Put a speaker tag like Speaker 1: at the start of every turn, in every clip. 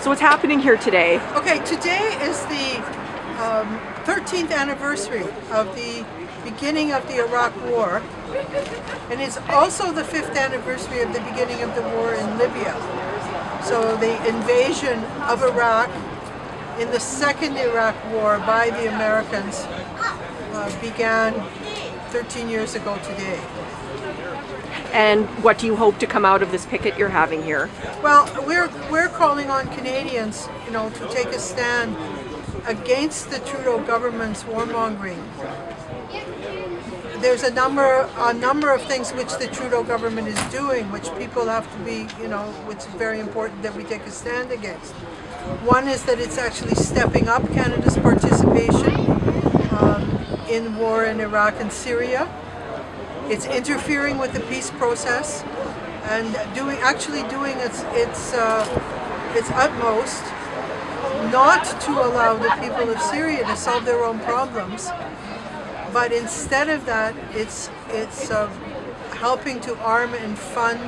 Speaker 1: So what's happening here today?
Speaker 2: Okay, today is the 13th anniversary of the beginning of the Iraq War, and it's also the 5th anniversary of the beginning of the war in Libya. So the invasion of Iraq in the Second Iraq War by the Americans began 13 years ago today.
Speaker 1: And what do you hope to come out of this picket you're having here?
Speaker 2: Well, we're calling on Canadians, to take a stand against the Trudeau government's warmongering. There's a number of things which the Trudeau government is doing, which people have to be, which is very important that we take a stand against. One is that it's actually stepping up Canada's participation in war in Iraq and Syria. It's interfering with the peace process and doing its utmost not to allow the people of Syria to solve their own problems, but instead of that, it's helping to arm and fund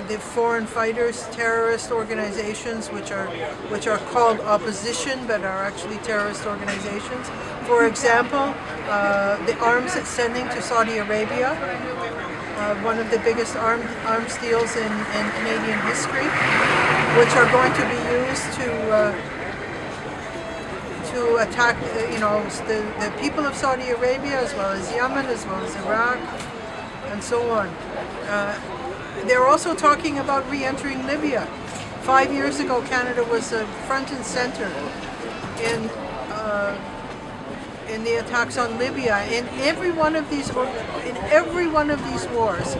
Speaker 2: the foreign fighters, terrorist organizations, which are called opposition but are actually terrorist organizations. For example, the arms it's sending to Saudi Arabia, one of the biggest arms deals in Canadian history, which are going to be used to attack the people of Saudi Arabia, as well as Yemen, as well as Iraq, and so on. They're also talking about re-entering Libya. 5 years ago, Canada was front and center in the attacks on Libya. In every one of these wars,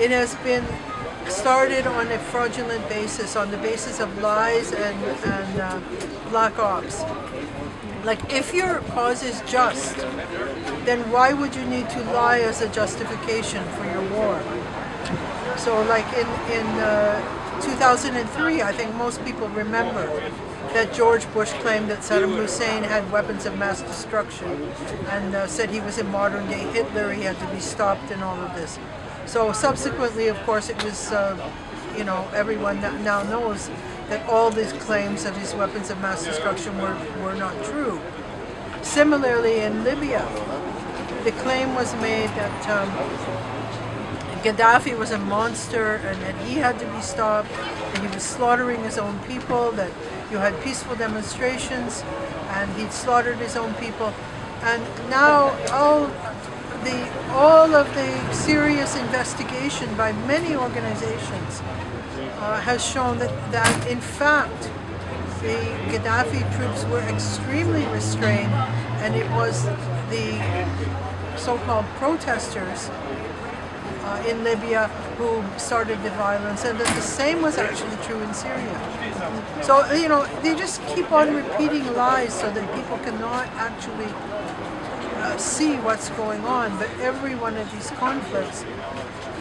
Speaker 2: it has been started on a fraudulent basis, on the basis of lies and black ops. Like, if your cause is just, then why would you need to lie as a justification for your war? So, like in 2003, I think most people remember that George Bush claimed that Saddam Hussein had weapons of mass destruction and said he was a modern-day Hitler, he had to be stopped and all of this. So subsequently, of course, it was, everyone now knows that all these claims of his weapons of mass destruction were not true. Similarly, in Libya, the claim was made that Gaddafi was a monster and that he had to be stopped, and he was slaughtering his own people, that you had peaceful demonstrations and he'd slaughtered his own people. And now all of the serious investigation by many organizations has shown that in fact the Gaddafi troops were extremely restrained, and it was the so-called protesters in Libya who started the violence, and that the same was actually true in Syria. So, they just keep on repeating lies so that people cannot actually see what's going on. But every one of these conflicts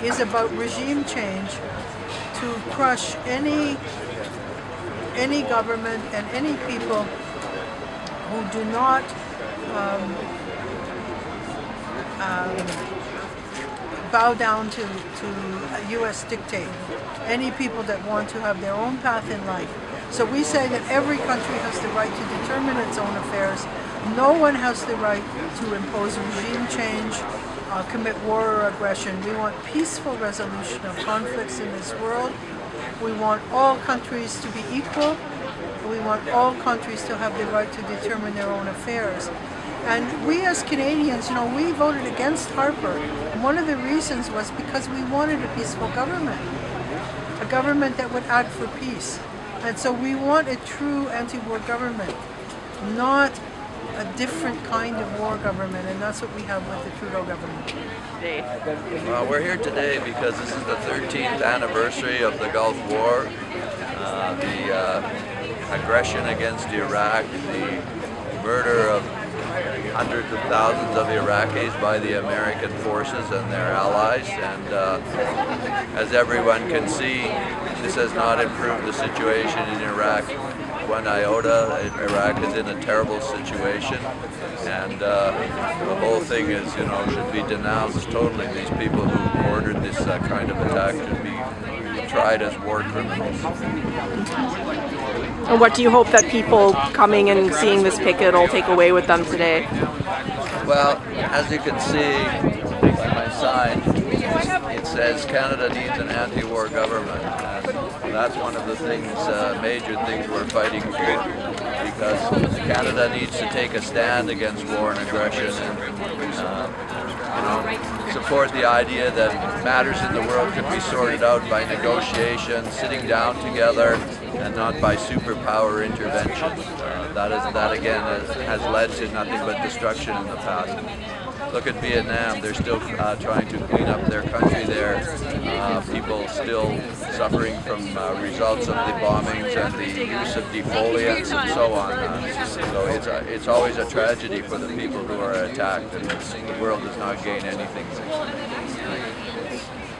Speaker 2: is about regime change to crush any government and any people who do not bow down to a U.S. dictate, any people that want to have their own path in life. So we say that every country has the right to determine its own affairs. No one has the right to impose regime change, commit war or aggression. We want peaceful resolution of conflicts in this world. We want all countries to be equal. We want all countries to have the right to determine their own affairs. And we as Canadians, we voted against Harper. And one of the reasons was because we wanted a peaceful government, a government that would act for peace. And so we want a true anti-war government, not a different kind of war government, and that's what we have with the Trudeau government.
Speaker 3: Well, we're here today because this is the 13th anniversary of the Gulf War, the aggression against Iraq, the murder of hundreds of thousands of Iraqis by the American forces and their allies, and as everyone can see, this has not improved the situation in Iraq one iota. Iraq is in a terrible situation, and the whole thing is, should be denounced totally. These people who ordered this kind of attack should be tried as war criminals.
Speaker 1: And what do you hope that people coming and seeing this picket will take away with them today?
Speaker 3: Well, as you can see by my sign, it says Canada needs an anti-war government, and that's one of the things, major things we're fighting for, because Canada needs to take a stand against war and aggression, and support the idea that matters in the world can be sorted out by negotiation, sitting down together, and not by superpower intervention. That again has led to nothing but destruction in the past. Look at Vietnam, they're still trying to clean up their country there. People still suffering from results of the bombings and the use of defoliants and so on. So it's always a tragedy for the people who are attacked, and the world does not gain anything.